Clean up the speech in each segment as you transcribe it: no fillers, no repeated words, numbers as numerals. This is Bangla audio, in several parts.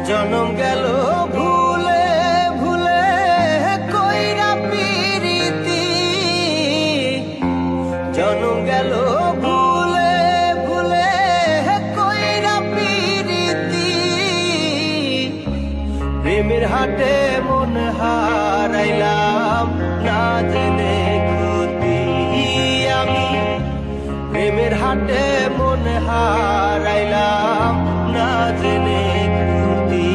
জনম গেল ভুলে ভুলে কইরা পিরিতি, জনম গেল ভুলে ভুলে কইরা পিরিতি। প্রেমের হাটে মন হারাইলাম না জেনে ক্ষতি আমি, প্রেমের হাটে মন হারাইলাম না জেনে ক্ষতি।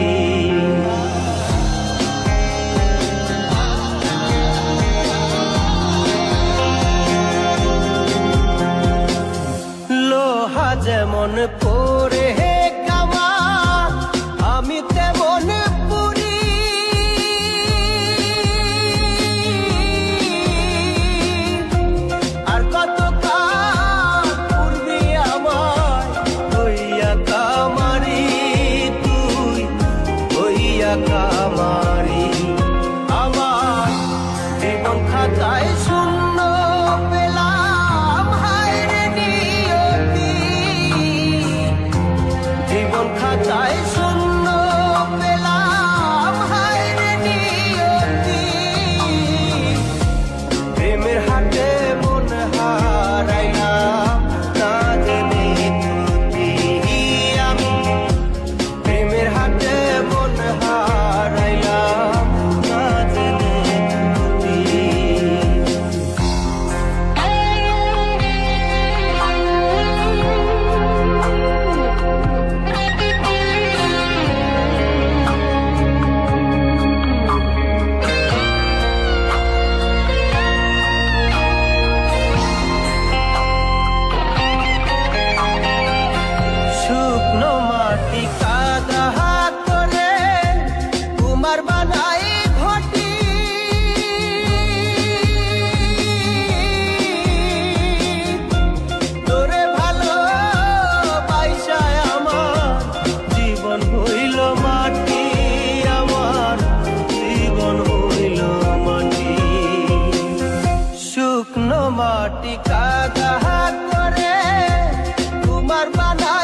লোহা যেমন পরে কামা আমি তেমন পুরি, আর কত কাল পূর্বে আমার হইয়া কামারি, তুই হইয়া কামারি। আমার জীবন খাতায় শূন্য পেলাম হায় রে নিয়তি, জীবন খাতায় শূন্য পেলাম হায় রে নিয়তি। প্রেমের হাটে মন হারাইলাম না জেনে ক্ষতি আমি, প্রেমের হাটে মন হারাইলাম না জেনে ক্ষতি। শুকনো মাটি কাদা করে কুমার বানাই ঘটি, তোরে ভালো বাইসায় আমার জীবন হইল মাটি, আমার জীবন হইল মাটি। শুকনো মাটি কাদা করে কুমার বানাই